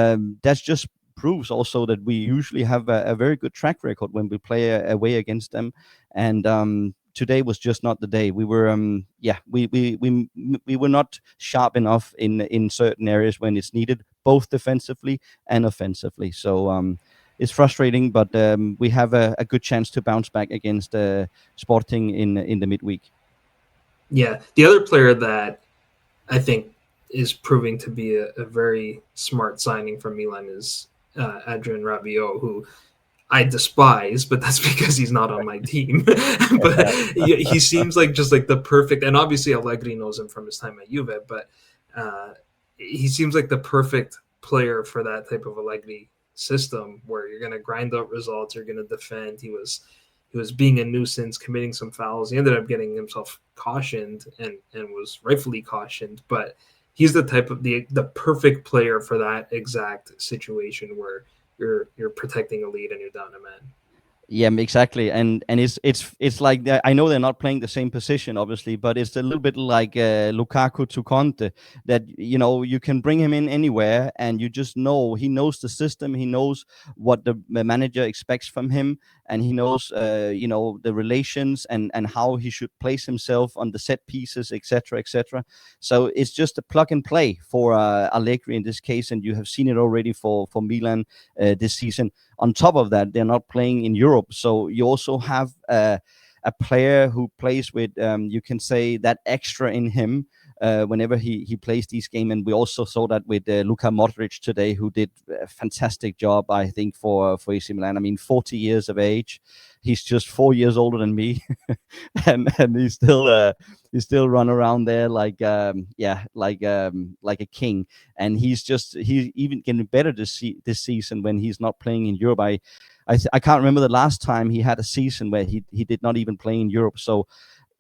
that's just proves also that we usually have a very good track record when we play away against them, and today was just not the day. We were we were not sharp enough in certain areas when it's needed, both defensively and offensively. So it's frustrating, but we have a good chance to bounce back against Sporting in the midweek. Yeah, the other player that I think is proving to be a very smart signing from Milan is Adrian Rabiot, who I despise, but that's because he's not on my team. But he seems like just like the perfect, and obviously Allegri knows him from his time at Juve, but he seems like the perfect player for that type of Allegri system where you're going to grind out results, you're going to defend. He was being a nuisance, committing some fouls. He ended up getting himself cautioned and was rightfully cautioned, but he's the type of the perfect player for that exact situation where you're protecting a lead and you're down a man. Yeah, exactly, and it's like I know they're not playing the same position, obviously, but it's a little bit like Lukaku to Conte, that you can bring him in anywhere, and you just know he knows the system, he knows what the manager expects from him, and he knows the relations and how he should place himself on the set pieces, etc., etc. So it's just a plug and play for Allegri in this case, and you have seen it already for Milan this season. On top of that, they're not playing in Europe, so you also have a player who plays with, you can say, that extra in him whenever he plays these games. And we also saw that with Luka Modric today, who did a fantastic job, I think, for AC Milan. I mean, 40 years of age. He's just 4 years older than me, and he's still run around there like like a king. And he's even getting better this season when he's not playing in Europe. I can't remember the last time he had a season where he did not even play in Europe. So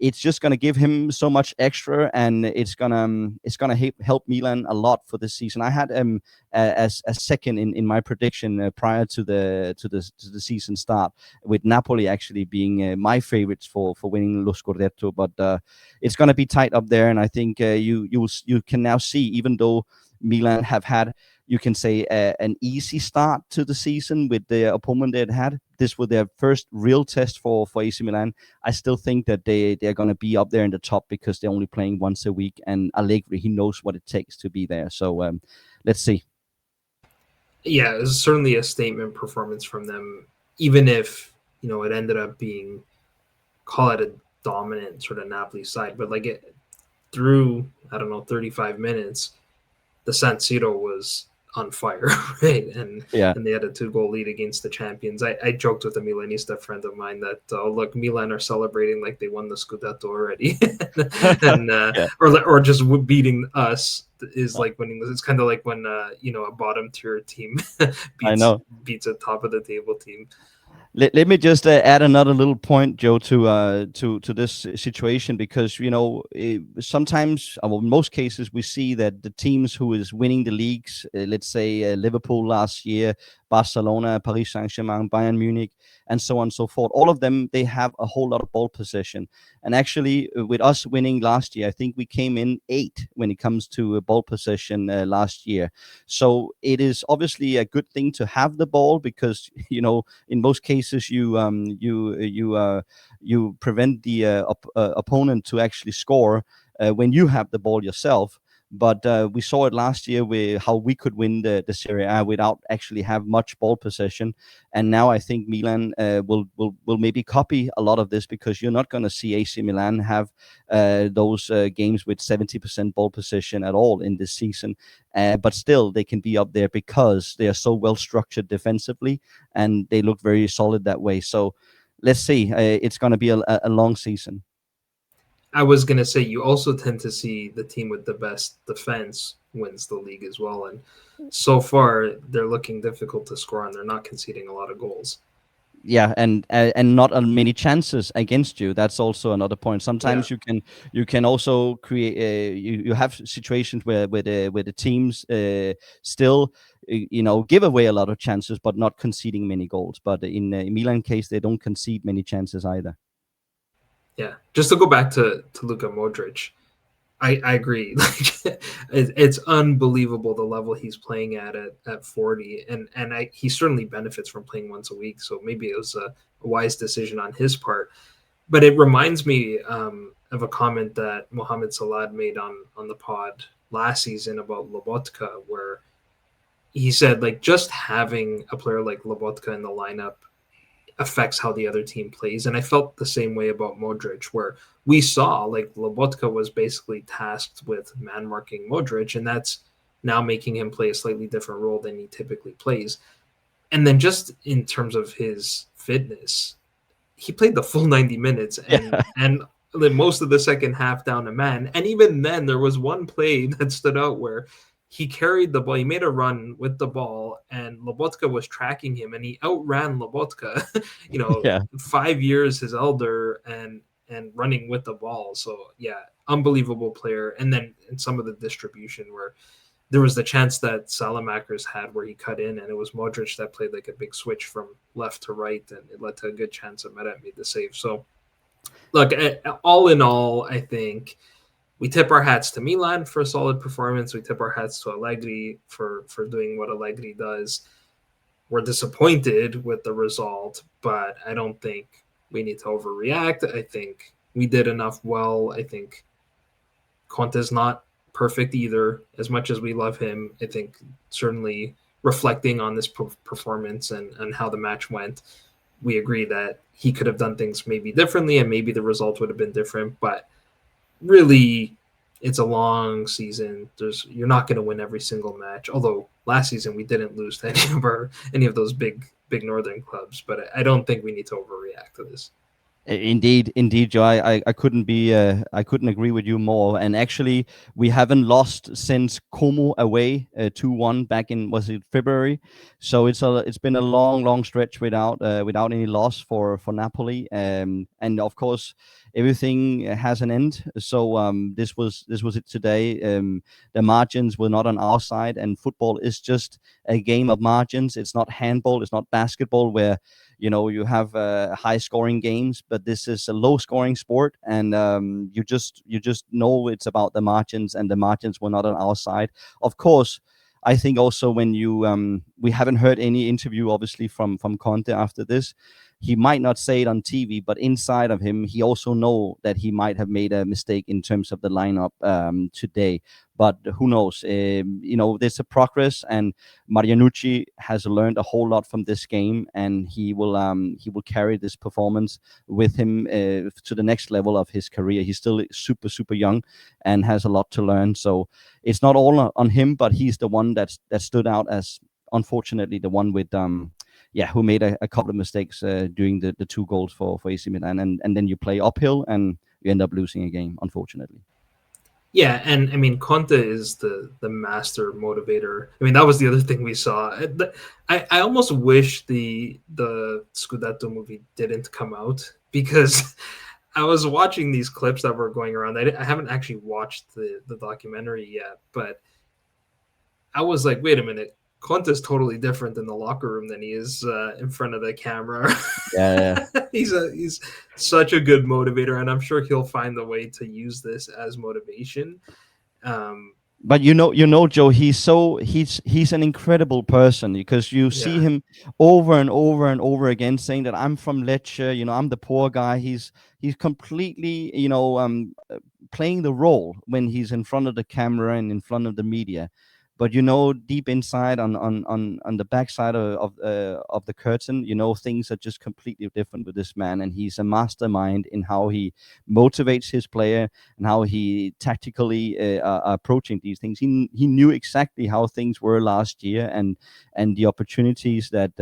it's just going to give him so much extra, and it's gonna help Milan a lot for this season. I had as a second in my prediction prior to the season start, with Napoli actually being my favorites for winning Lo Scudetto, but it's going to be tight up there, and I think you can now see, even though Milan have had, you can say, an easy start to the season with the opponent they had. This was their first real test for AC Milan. I still think that they're going to be up there in the top because they're only playing once a week, and Allegri, he knows what it takes to be there. So let's see. Yeah, it was certainly a statement performance from them, even if it ended up being, call it a dominant sort of Napoli side, but like it through, I don't know, 35 minutes, the San Siro was on fire, right? And Yeah. they had a 2-goal lead against the champions. I joked with a Milanista friend of mine that look, Milan are celebrating like they won the Scudetto already, and Yeah. or just beating us is like winning. It's kind of like when a bottom tier team I know. beats a top of the table team. Let me just add another little point, Joe, to this situation, because sometimes, well, in most cases, we see that the teams who is winning the leagues, let's say Liverpool last year, Barcelona, Paris Saint-Germain, Bayern Munich, and so on and so forth. All of them, they have a whole lot of ball possession. And actually, with us winning last year, I think we came in 8 when it comes to ball possession last year. So it is obviously a good thing to have the ball, because in most cases you prevent the opponent to actually score when you have the ball yourself. but we saw it last year with how we could win the Serie A without actually have much ball possession. And now I think Milan will maybe copy a lot of this, because you're not going to see AC Milan have those games with 70% ball possession at all in this season. But still, they can be up there because they are so well structured defensively, and they look very solid that way. So let's see. It's going to be a long season. I was going to say, you also tend to see the team with the best defense wins the league as well. And so far, they're looking difficult to score, and they're not conceding a lot of goals. Yeah, and not many chances against you. That's also another point. Sometimes Yeah. you can also create you have situations where the teams still give away a lot of chances but not conceding many goals. But in Milan case, they don't concede many chances either. Yeah. Just to go back to Luka Modric, I agree. Like, it's unbelievable the level he's playing at 40, and he certainly benefits from playing once a week. So maybe it was a wise decision on his part. But it reminds me of a comment that Mohamed Salah made on the pod last season about Lobotka, where he said, like, just having a player like Lobotka in the lineup affects how the other team plays. And I felt the same way about Modric, where we saw like Lobotka was basically tasked with man marking Modric, and that's now making him play a slightly different role than he typically plays. And then just in terms of his fitness, he played the full 90 minutes Yeah, and most of the second half down a man. And even then, there was one play that stood out where he carried the ball. He made a run with the ball, and Lobotka was tracking him, and he outran Lobotka, yeah. 5 years his elder, and running with the ball. So yeah, unbelievable player. And then in some of the distribution where there was the chance that Salamakers had where he cut in, and it was Modric that played like a big switch from left to right, and it led to a good chance that Meret made the save. So, look, all in all, I think we tip our hats to Milan for a solid performance. We tip our hats to Allegri for doing what Allegri does. We're disappointed with the result, but I don't think we need to overreact. I think we did enough well. I think Conte's not perfect either. As much as we love him, I think certainly reflecting on this performance and how the match went, we agree that he could have done things maybe differently, and maybe the result would have been different. But really, it's a long season. You're not going to win every single match. Although last season we didn't lose to any of those big northern clubs. But I don't think we need to overreact to this. Indeed, Joe. I couldn't be I couldn't agree with you more. And actually, we haven't lost since Como away 2-1 back in, was it February? So it's been a long stretch without any loss for Napoli. And of course, everything has an end. So this was it today. The margins were not on our side, and football is just a game of margins. It's not handball. It's not basketball where you have high scoring games, but this is a low scoring sport, and you just know it's about the margins, and the margins were not on our side. Of course, I think also when we haven't heard any interview obviously from Conte after this. He might not say it on TV, but inside of him, he also know that he might have made a mistake in terms of the lineup today. But who knows? There's a progress, and Marianucci has learned a whole lot from this game, and he will carry this performance with him to the next level of his career. He's still super young and has a lot to learn. So it's not all on him, but he's the one that stood out as, unfortunately, the one with who made a couple of mistakes during the two goals for AC Milan, and then you play uphill and you end up losing a game, unfortunately. Yeah, and I mean Conte is the master motivator. I mean that was the other thing we saw. I almost wish the Scudetto movie didn't come out, because I was watching these clips that were going around. I haven't actually watched the documentary yet, but I was like, wait a minute, Conte's totally different in the locker room than he is in front of the camera. Yeah. He's such a good motivator, and I'm sure he'll find the way to use this as motivation. But Joe, he's an incredible person, because you see him over and over and over again saying that I'm from Lecce, I'm the poor guy. He's completely, playing the role when he's in front of the camera and in front of the media. But deep inside on the backside of the curtain, things are just completely different with this man, and he's a mastermind in how he motivates his player and how he tactically are approaching these things. He knew exactly how things were last year, and the opportunities that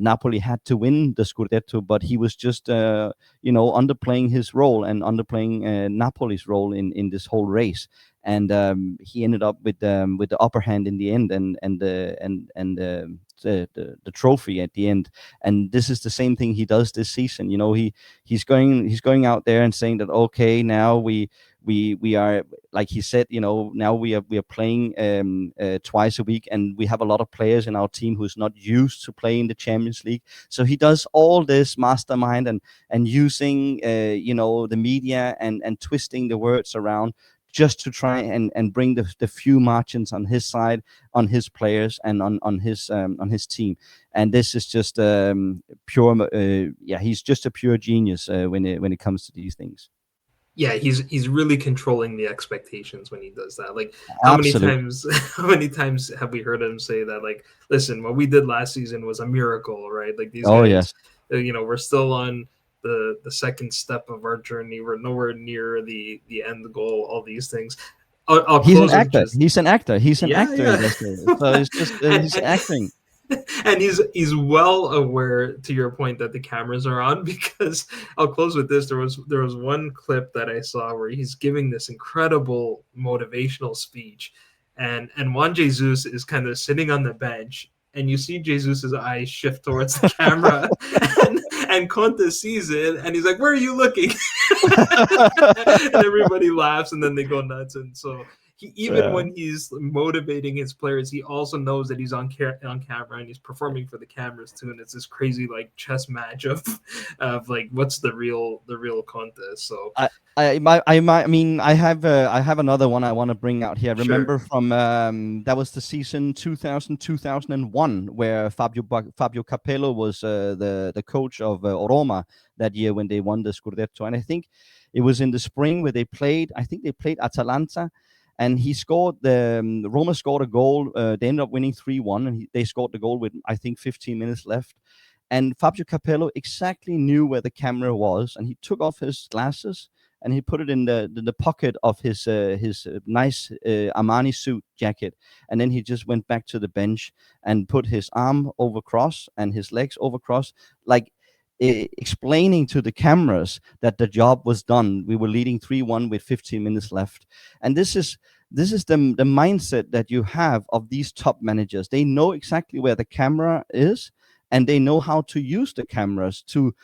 Napoli had to win the Scudetto, but he was just underplaying his role and underplaying Napoli's role in this whole race. And he ended up with the upper hand in the end, and the trophy at the end. And this is the same thing he does this season. He's going out there and saying that, okay, now we are, like he said, now we are playing twice a week, and we have a lot of players in our team who's not used to playing the Champions League. So he does all this mastermind and using the media and twisting the words around, just to try and bring the few margins on his side, on his players, and on his team. And this is just pure. He's just a pure genius when it comes to these things. Yeah, he's really controlling the expectations when he does that. Like, Absolutely. how many times have we heard him say that? Like, listen, what we did last season was a miracle, right? Like, these Oh guys, yes. we're still on the second step of our journey. We're nowhere near the end goal. All these things. I'll He's an close with actor. just He's an actor. He's an yeah, actor in this. yeah. So it's just he's and, acting. and he's well aware, to your point, that the cameras are on, because I'll close with this. There was one clip that I saw where he's giving this incredible motivational speech, and Juan Jesus is kind of sitting on the bench, and you see Jesus's eyes shift towards the camera, and Conte sees it, and he's like, "Where are you looking?" And everybody laughs, and then they go nuts. And so even Yeah. when he's motivating his players, he also knows that he's on camera, and he's performing for the cameras too. And it's this crazy like chess match of like what's the real contest. So I have another one I want to bring out here. sure, Remember from that was the season 2000-2001, where Fabio Capello was the coach of Roma that year when they won the Scudetto. And I think it was in the spring where they played. I think they played Atalanta, and he scored Roma scored a goal. They ended up winning 3-1, and they scored the goal with, I think, 15 minutes left. And Fabio Capello exactly knew where the camera was, and he took off his glasses and he put it in the pocket of his nice Armani suit jacket, and then he just went back to the bench and put his arm over cross and his legs over cross, like explaining to the cameras that the job was done. We were leading 3-1 with 15 minutes left, and this is the mindset that you have of these top managers. They know exactly where the camera is, and they know how to use the cameras to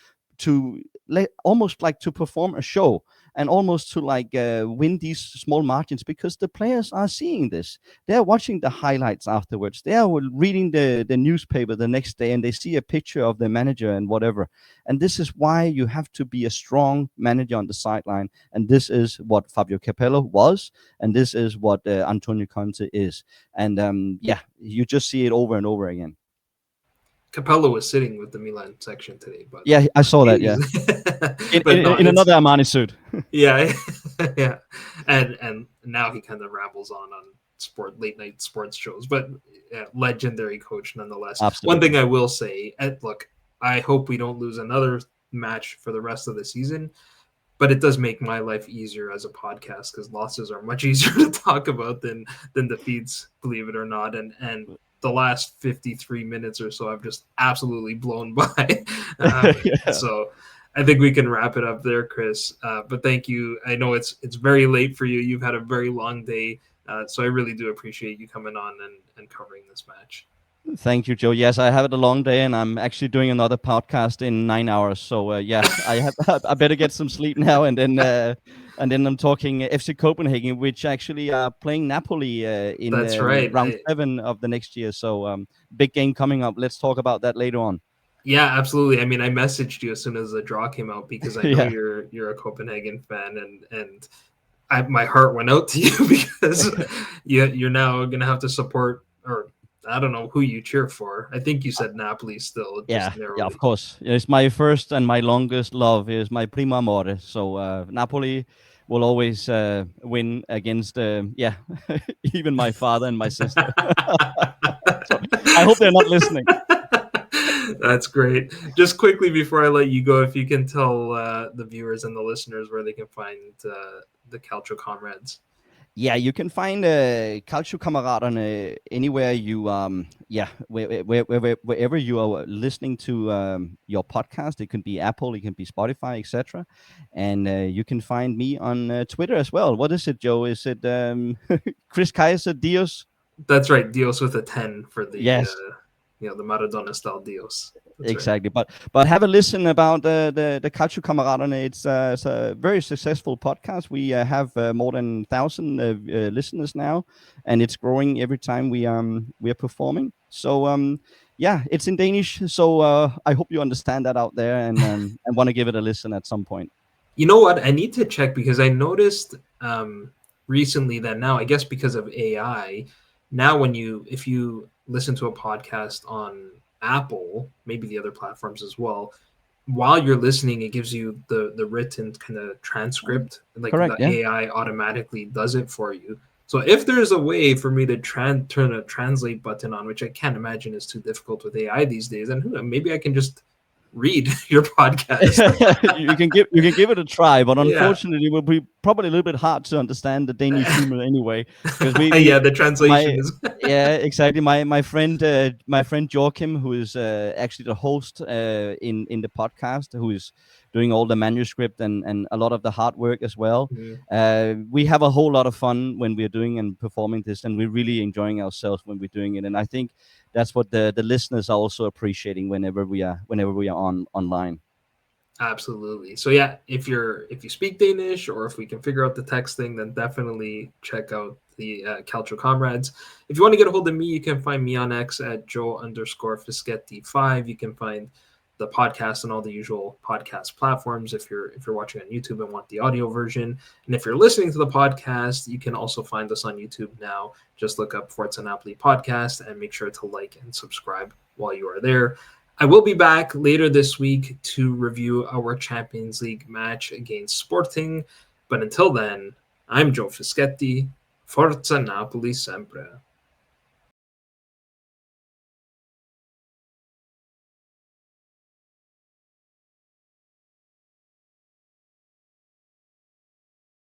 almost like to perform a show, and almost to like win these small margins, because the players are seeing this. They're watching the highlights afterwards. They are reading the newspaper the next day, and they see a picture of the manager and whatever. And this is why you have to be a strong manager on the sideline. And this is what Fabio Capello was, and this is what Antonio Conte is. And you just see it over and over again. Capello was sitting with the Milan section today, by the Yeah, way. I saw that. Yeah, But no, in it's another Armani suit. yeah, yeah, and now he kind of rambles on late night sports shows, but legendary coach nonetheless. One thing Absolutely. I will say, look, I hope we don't lose another match for the rest of the season, but it does make my life easier as a podcast, because losses are much easier to talk about than defeats, believe it or not. And the last 53 minutes or so I've just absolutely blown by. Yeah. So I think we can wrap it up there, Chris. But thank you. I know it's very late for you. You've had a very long day. So I really do appreciate you coming on and covering this match. Thank you, Joe. Yes, I have a long day, and I'm actually doing another podcast in 9 hours. So I have I better get some sleep now, and then I'm talking FC Copenhagen, which actually are playing Napoli in That's right. round 7 of the next year. So big game coming up. Let's talk about that later on. Yeah, absolutely. I mean, I messaged you as soon as the draw came out, because I know Yeah. you're a Copenhagen fan, and my heart went out to you because you're now gonna have to support, or I don't know who you cheer for. I think you said Napoli still, Yeah, just yeah, of narrowly. course. It's my first and my longest love is my primo amore. So Napoli, will always win against yeah, even my father and my sister. So I hope they're not listening. That's great. Just quickly before I let you go, if you can tell the viewers and the listeners where they can find the Calcio Comrades. Yeah, you can find Calcio Kameraderne anywhere you yeah, wherever you are listening to your podcast. It can be Apple, it can be Spotify, etc. And you can find me on Twitter as well. What is it, Joe? Is it Chris Kaiser Dios? That's right, Dios with a 10 for the Yes, the Maradona style Dios. That's right. exactly. But have a listen about the Calcio Kameraderne. It's a very successful podcast. We have more than 1,000 listeners now, and it's growing every time we are performing. So yeah, it's in Danish. So I hope you understand that out there and want to give it a listen at some point. You know what? I need to check because I noticed recently that now, I guess because of AI, now if you listen to a podcast on Apple, maybe the other platforms as well, while you're listening, it gives you the written kind of transcript, like the Correct. Yeah. AI automatically does it for you. So if there's a way for me to turn a translate button on, which I can't imagine is too difficult with AI these days, and who knows, maybe I can just read your podcast. You can give it a try, but Yeah. unfortunately, it will be probably a little bit hard to understand the Danish humor anyway, because Yeah, the translation my is yeah, exactly, my friend Joachim, who is actually the host in the podcast, who is doing all the manuscript and a lot of the hard work as well. Mhm. We have a whole lot of fun when we're doing and performing this, and we're really enjoying ourselves when we're doing it. And I think that's what the listeners are also appreciating whenever we are on online. Absolutely. So yeah, if you speak Danish or if we can figure out the text thing, then definitely check out the Calcio Comrades. If you want to get a hold of me, you can find me on X at Joe_Fischetti5. You can find the podcast on all the usual podcast platforms if you're watching on YouTube and want the audio version. And if you're listening to the podcast, you can also find us on YouTube now. Just look up Forza Napoli podcast and make sure to like and subscribe while you are there. I will be back later this week to review our Champions League match against Sporting. But until then, I'm Joe Fischetti. Forza Napoli sempre.